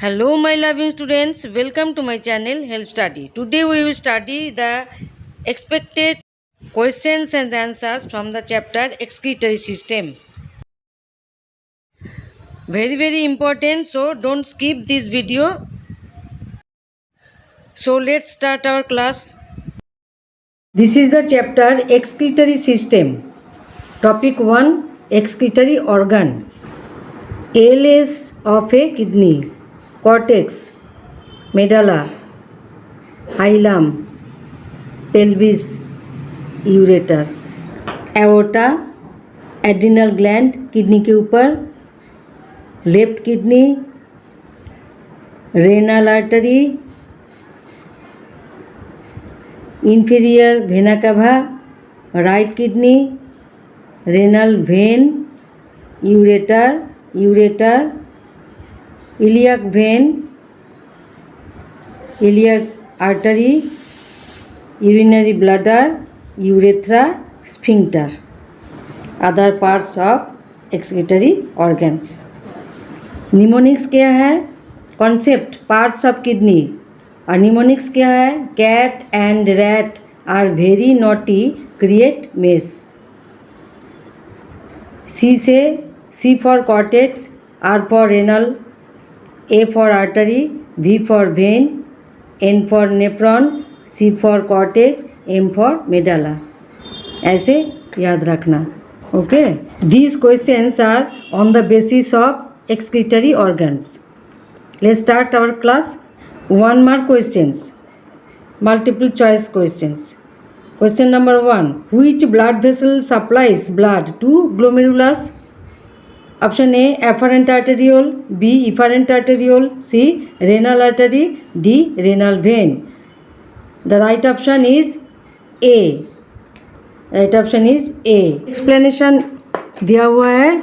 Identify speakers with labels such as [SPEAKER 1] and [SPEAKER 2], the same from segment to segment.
[SPEAKER 1] Hello, my loving students. Welcome to my channel Help Study. Today we will study the expected questions and answers from the chapter Excretory System. Very important. So don't skip this video. So let's start our class. This is the chapter Excretory System. Topic 1: Excretory organs. ALS of a kidney. Cortex, medulla, hilum, pelvis, ureter, aorta, adrenal gland kidney के ऊपर, left kidney, renal artery, inferior vena cava, right kidney, renal vein, ureter, iliac vein, iliac artery, urinary bladder, urethra, sphincter. Other parts of excretory organs. Mnemonics क्या है? Concept parts of kidney. और mnemonics क्या है? Cat and rat are very naughty, create mess. C से C for cortex, R for renal, A for artery, V for vein, N for nephron, C for cortex, M for medulla. ऐसे याद रखना. Okay. These questions are on the basis of excretory organs. Let's start our class. 1 mark questions. Multiple choice questions. Question number 1. Which blood vessel supplies blood to glomerulus? Option A, afferent arteriole, B, efferent arteriole, C, renal artery, D, renal vein. The right option is A. Right option is A. Explanation दिया हुआ है.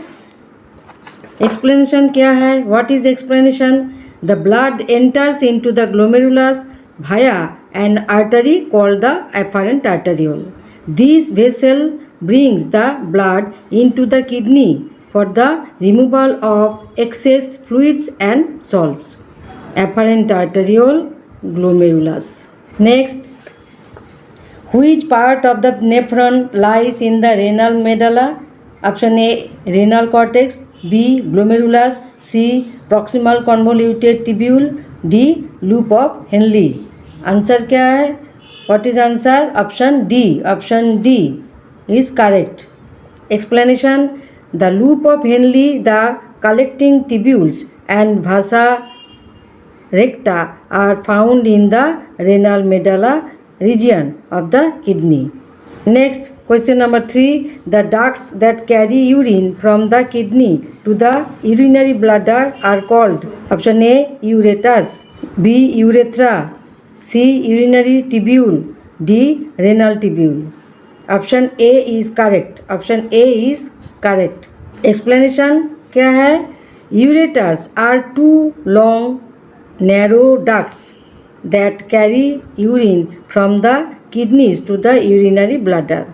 [SPEAKER 1] Explanation क्या है? What is explanation? The blood enters into the glomerulus via an artery called the afferent arteriole. This vessel brings the blood into the kidney for the removal of excess fluids and salts. Afferent arteriole, glomerulus. Next, which part of the nephron lies in the renal medulla? Option A, renal cortex, B, glomerulus, C, proximal convoluted tubule, D, loop of Henle. Answer क्या है? What is answer? Option D. Option D is correct. Explanation: the loop of Henle, the collecting tubules and vasa recta are found in the renal medulla region of the kidney. Next, question number 3. The ducts that carry urine from the kidney to the urinary bladder are called. Option A, ureters, B, urethra, C, urinary tubule, D, renal tubule. Option A is correct. Option A is correct. Explanation क्या है? Ureters are two long narrow ducts that carry urine from the kidneys to the urinary bladder.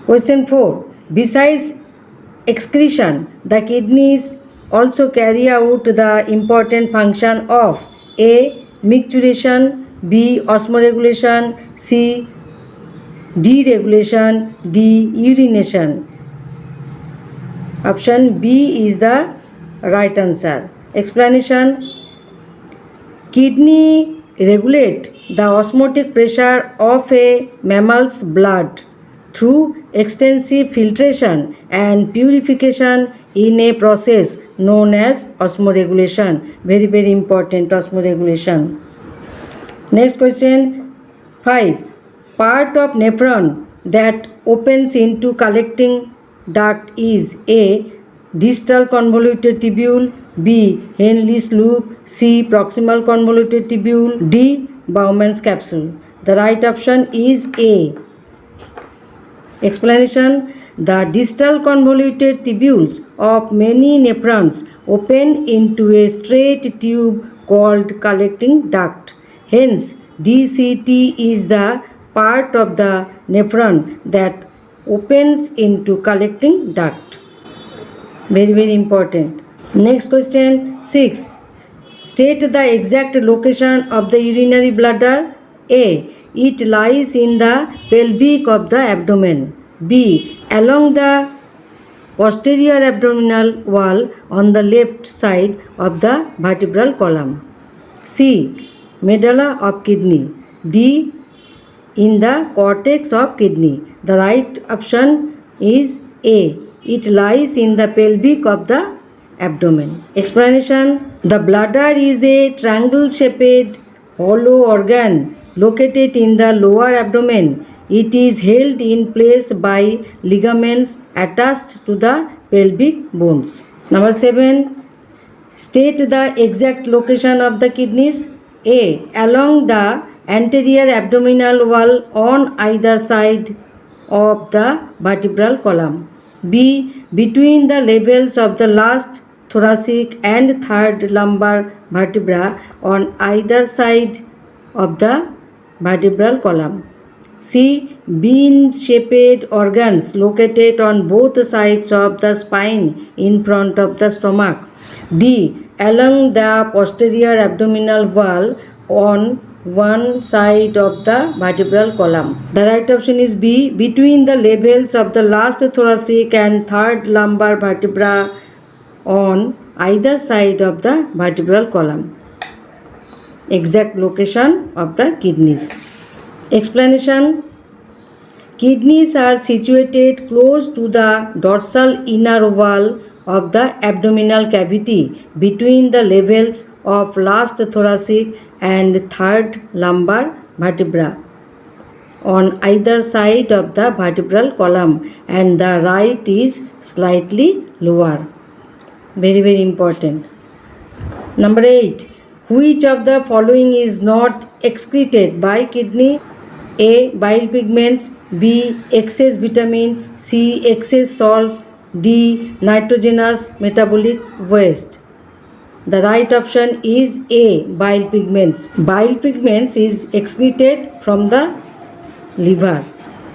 [SPEAKER 1] Question 4. Besides excretion, the kidneys also carry out the important function of A, micturition, B, osmoregulation, C, deregulation, D, urination. Option B is the right answer. Explanation: kidney regulate the osmotic pressure of a mammal's blood through extensive filtration and purification in a process known as osmoregulation. Very important, osmoregulation. Next question 5. Part of nephron that opens into collecting duct is A, distal convoluted tubule, B, Henle's loop, C, proximal convoluted tubule, D, Bowman's capsule. The right option is A. Explanation: the distal convoluted tubules of many nephrons open into a straight tube called collecting duct. Hence, DCT is the part of the nephron that opens into collecting duct. Very important. Next question 6. State the exact location of the urinary bladder. A. It lies in the pelvic of the abdomen. B. Along the posterior abdominal wall on the left side of the vertebral column. C. Medulla of kidney. D. In the cortex of kidney. The right option is A. It lies in the pelvic of the abdomen. Explanation. The bladder is a triangle-shaped hollow organ located in the lower abdomen. It is held in place by ligaments attached to the pelvic bones. Number 7. State the exact location of the kidneys. A. Along the anterior abdominal wall on either side of the vertebral column. B. Between the levels of the last thoracic and third lumbar vertebra on either side of the vertebral column. C. Bean-shaped organs located on both sides of the spine in front of the stomach. D. Along the posterior abdominal wall on one side of the vertebral column. The right option is B. Between the levels of the last thoracic and third lumbar vertebra on either side of the vertebral column. Exact location of the kidneys. Explanation. Kidneys are situated close to the dorsal inner wall of the abdominal cavity between the levels of last thoracic and third lumbar vertebra on either side of the vertebral column, and the right is slightly lower. Very important. Number 8. Which of the following is not excreted by kidney? A. Bile pigments. B. Excess vitamin. C. Excess salts. D. Nitrogenous metabolic waste. The right option is A. Bile pigments. Bile pigments is excreted from the liver.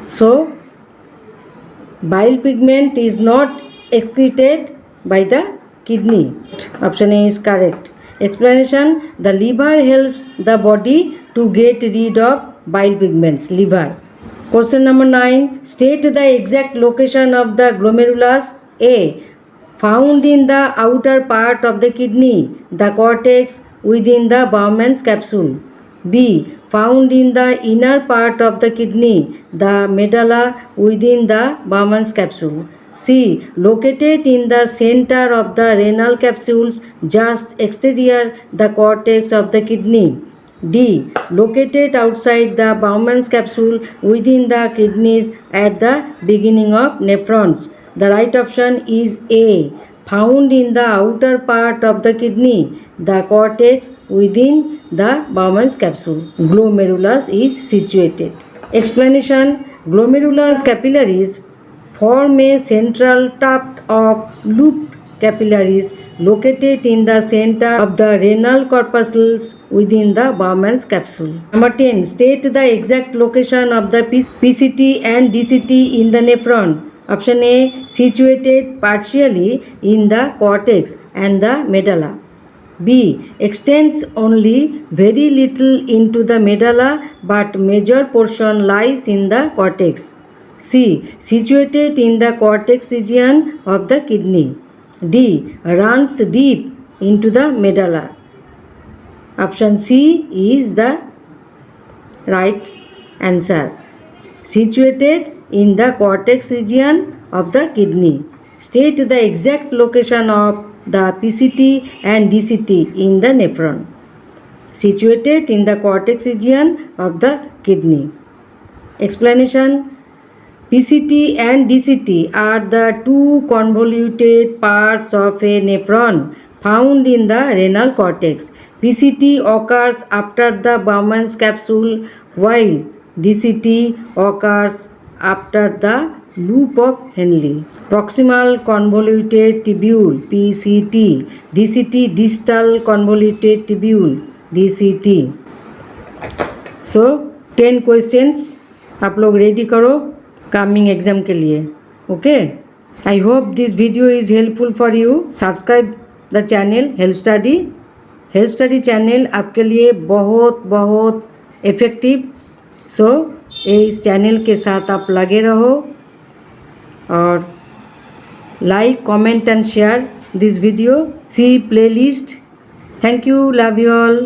[SPEAKER 1] So, bile pigment is not excreted by the kidney. Option A is correct. Explanation. The liver helps the body to get rid of bile pigments. Liver. Question number 9. State the exact location of the glomerulus. A. Found in the outer part of the kidney, the cortex within the Bowman's capsule. B. Found in the inner part of the kidney, the medulla within the Bowman's capsule. C. Located in the center of the renal capsules, just exterior the cortex of the kidney. D. Located outside the Bowman's capsule within the kidneys at the beginning of nephrons. The right option is A. Found in the outer part of the kidney, the cortex within the Bowman's capsule. Glomerulus is situated. Explanation. Glomerulus capillaries form a central tuft of looped capillaries located in the center of the renal corpuscles within the Bowman's capsule. Number 10. State the exact location of the PCT and DCT in the nephron. Option A. Situated partially in the cortex and the medulla. B. Extends only very little into the medulla but major portion lies in the cortex. C. Situated in the cortex region of the kidney. D. Runs deep into the medulla. Option C is the right answer. Situated in the cortex region of the kidney. State the exact location of the PCT and DCT in the nephron. Situated in the cortex region of the kidney. Explanation. PCT and DCT are the two convoluted parts of a nephron found in the renal cortex. PCT occurs after the Bowman's capsule, while DCT occurs after the loop of Henle. Proximal convoluted tubule PCT, DCT distal convoluted tubule DCT. So 10 questions आप लोग ready करो coming exam के लिए. Okay, I hope this video is helpful for you. Subscribe the channel help study channel आपके लिए बहुत बहुत effective. सो इस चैनल के साथ आप लगे रहो और like comment and share this video, see playlist. Thank you, love you all.